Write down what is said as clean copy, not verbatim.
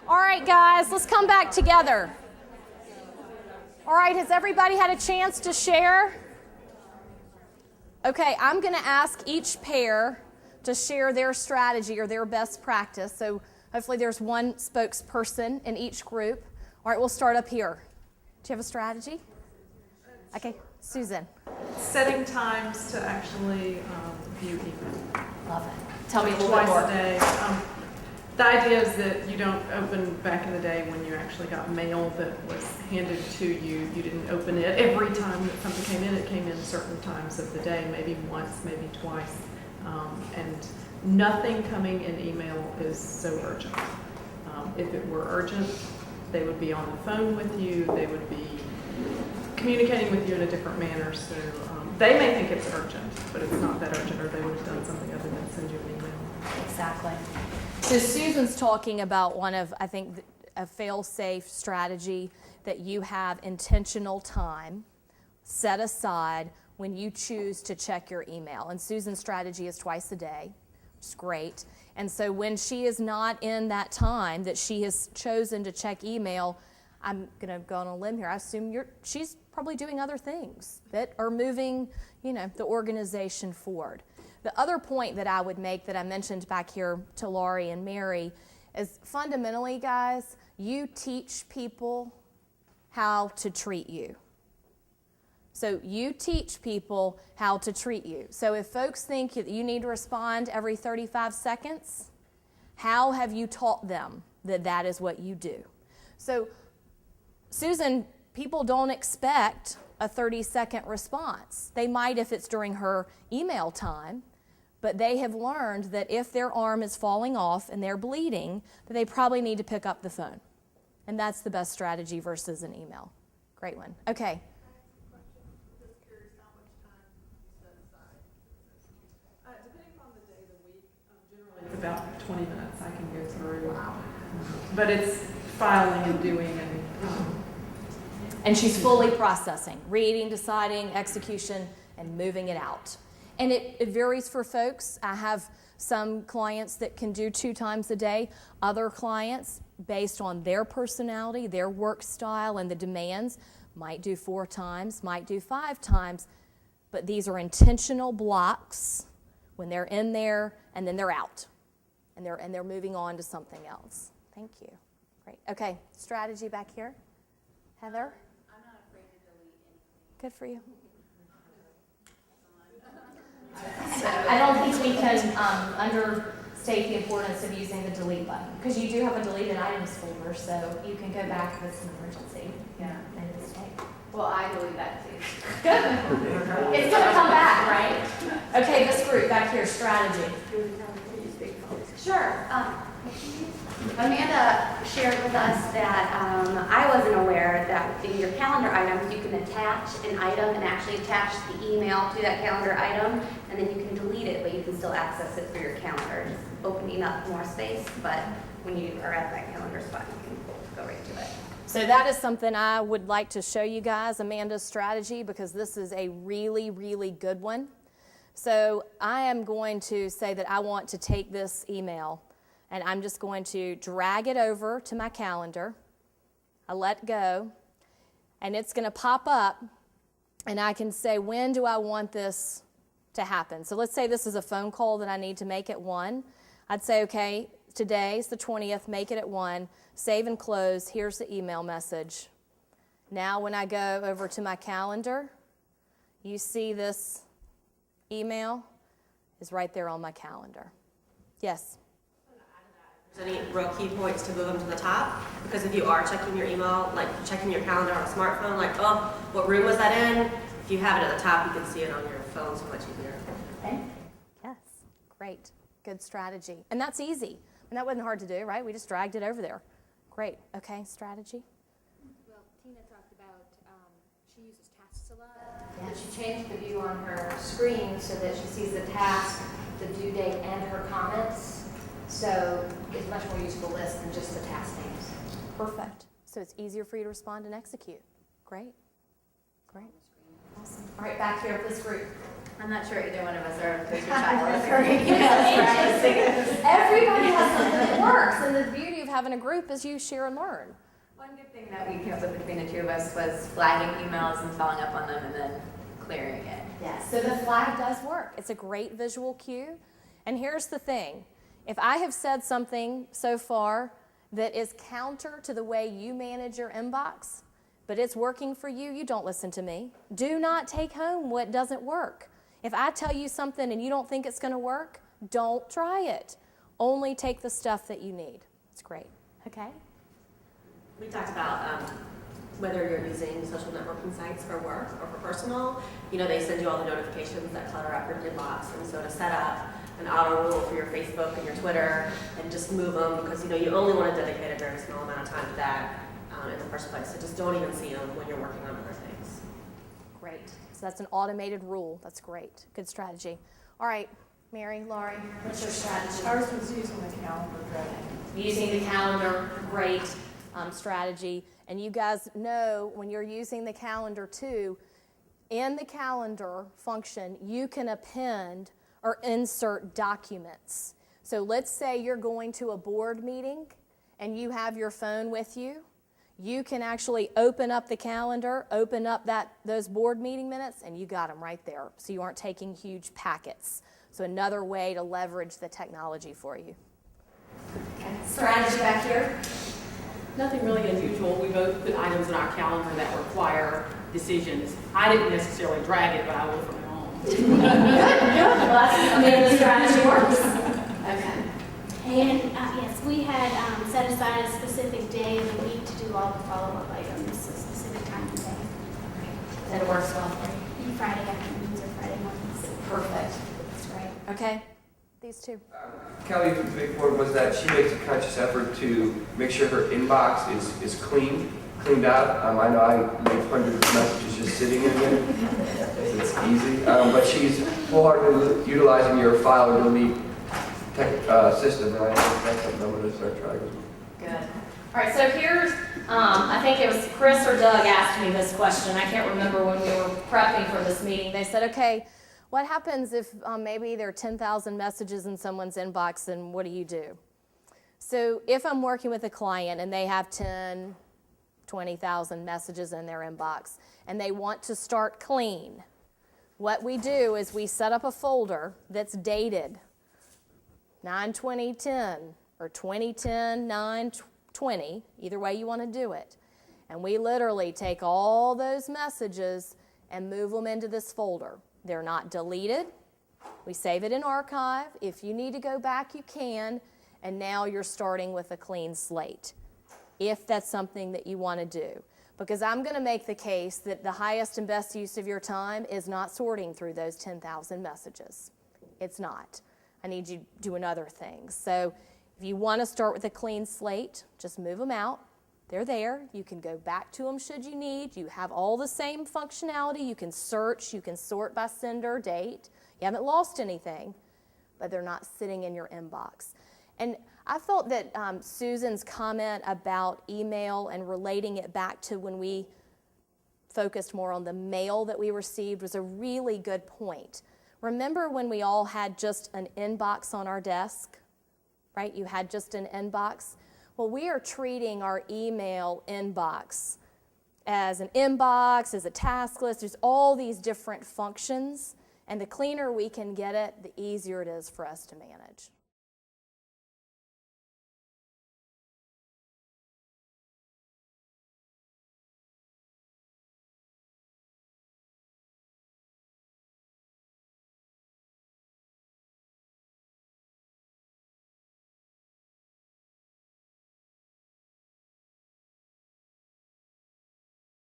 All right, guys, let's come back together. All right, has everybody had a chance to share? Okay, I'm going to ask each pair to share their strategy or their best practice. So hopefully there's one spokesperson in each group. All right, we'll start up here. Do you have a strategy? Okay, Susan. Setting times to actually view email. Love it. Tell me a little bit more. Twice a day. The idea is that you don't open back in the day when you actually got mail that was handed to you. You didn't open it every time that something came in. It came in certain times of the day, maybe once, maybe twice. And nothing coming in email is so urgent. If it were urgent, they would be on the phone with you. They would be communicating with you in a different manner. So they may think it's urgent, but it's not that urgent, or they would have done something other than send you an email. Exactly. So Susan's talking about one of, I think, a fail-safe strategy that you have intentional time set aside when you choose to check your email. And Susan's strategy is twice a day, which is great. And so when she is not in that time that she has chosen to check email, I'm going to go on a limb here. I assume she's probably doing other things that are moving, the organization forward. The other point that I would make that I mentioned back here to Laurie and Mary is fundamentally, guys, you teach people how to treat you. So you teach people how to treat you. So if folks think that you need to respond every 35 seconds, how have you taught them that that is what you do? So Susan, people don't expect a 30-second response. They might if it's during her email time, but they have learned that if their arm is falling off and they're bleeding, that they probably need to pick up the phone. And that's the best strategy versus an email. Great one. Okay. Depending on the day of the week, generally it's about 20 minutes I can go through. Wow. But it's filing and doing and she's fully processing, reading, deciding, execution, and moving it out. And it varies for folks. I have some clients that can do 2 times a day. Other clients, based on their personality, their work style, and the demands, might do 4 times, might do 5 times. But these are intentional blocks when they're in there and then they're out. And they're moving on to something else. Thank you. Great. Okay, strategy back here. Heather? I'm not afraid to delete anything. Good for you. I don't think we can understate the importance of using the delete button, because you do have a deleted items folder, so you can go back if it's an emergency. Yeah. And a mistake. Well, I delete that too. Good. It's going to come back, right? Okay, this group back here, strategy. Sure. Amanda shared with us that I wasn't aware that in your calendar items you can attach an item and actually attach the email to that calendar item, and then you can delete it, but you can still access it through your calendar, just opening up more space. But when you are at that calendar spot, you can go right to it. So that is something I would like to show you guys, Amanda's strategy, because this is a really, really good one. So I am going to say that I want to take this email and I'm just going to drag it over to my calendar. I let go, and it's going to pop up, and I can say, when do I want this to happen? So let's say this is a phone call that I need to make at 1. I'd say, okay, today's the 20th, make it at 1, save and close, here's the email message. Now when I go over to my calendar, you see this email is right there on my calendar. Yes? Any real key points to move them to the top, because if you are checking your email, like checking your calendar on a smartphone, like, oh, what room was that in? If you have it at the top, you can see it on your phone so much easier. Okay. Yes. Great. Good strategy. And that's easy. And that wasn't hard to do, right? We just dragged it over there. Great. Okay. Strategy. Well, Tina talked about she uses tasks a lot. Yeah, she changed the view on her screen so that she sees the task, the due date, and her comments. So it's much more useful list than just the task names. Perfect. So it's easier for you to respond and execute. Great. Great. Awesome. All right, back here with this group. I'm not sure either one of us are a poster child for email Everybody has something that works, and the beauty of having a group is you share and learn. One good thing that we came up with between the two of us was flagging emails and following up on them and then clearing it. Yes, so the flag does work. It's a great visual cue. And here's the thing. If I have said something so far that is counter to the way you manage your inbox, but it's working for you, you don't listen to me. Do not take home what doesn't work. If I tell you something and you don't think it's going to work, don't try it. Only take the stuff that you need. It's great. Okay? We talked about whether you're using social networking sites for work or for personal. You know, they send you all the notifications that clutter up your inbox, and so to set up an auto rule for your Facebook and your Twitter and just move them, because you know you only want to dedicate a very small amount of time to that in the first place. So just don't even see them when you're working on other things. Great. So that's an automated rule. That's great. Good strategy. All right, Mary, Laurie, what's your strategy? Ours was using the calendar dragging. Using the calendar, great strategy. And you guys know when you're using the calendar too, in the calendar function, you can append or insert documents. So let's say you're going to a board meeting and you have your phone with you. You can actually open up the calendar, open up those board meeting minutes, and you got them right there. So you aren't taking huge packets. So another way to leverage the technology for you. Okay. Strategy back here. Nothing really unusual. We both put items in our calendar that require decisions. I didn't necessarily drag it, but I will from now on. Good. Well, I mean, the strategy works. Okay. And yes, we had set aside a specific day of the week to do all the follow-up items, a specific time of day. And it works well for you. Friday afternoons or Friday mornings. Perfect. That's great. Okay? These two. Kelly's big point was that she makes a conscious effort to make sure her inbox is cleaned out. I know I leave hundreds of messages just sitting in there. It's easy. But she's wholeheartedly utilizing your file or delete system, and I think that's something I'm going to start trying. Good. All right, so here's, I think it was Chris or Doug asked me this question. I can't remember when we were prepping for this meeting. They said, okay, what happens if maybe there are 10,000 messages in someone's inbox, and what do you do? So if I'm working with a client and they have 10, 20,000 messages in their inbox and they want to start clean, what we do is we set up a folder that's dated 9/20/10 or 20/10/9/20, either way you want to do it. And we literally take all those messages and move them into this folder. They're not deleted. We save it in archive. If you need to go back, you can. And now you're starting with a clean slate, if that's something that you want to do. Because I'm going to make the case that the highest and best use of your time is not sorting through those 10,000 messages. It's not. I need you doing other things. So if you want to start with a clean slate, just move them out. They're there. You can go back to them should you need. You have all the same functionality. You can search. You can sort by sender, date. You haven't lost anything, but they're not sitting in your inbox. And I felt that Susan's comment about email and relating it back to when we focused more on the mail that we received was a really good point. Remember when we all had just an inbox on our desk, right? You had just an inbox. Well, we are treating our email inbox as an inbox, as a task list. There's all these different functions, and the cleaner we can get it, the easier it is for us to manage.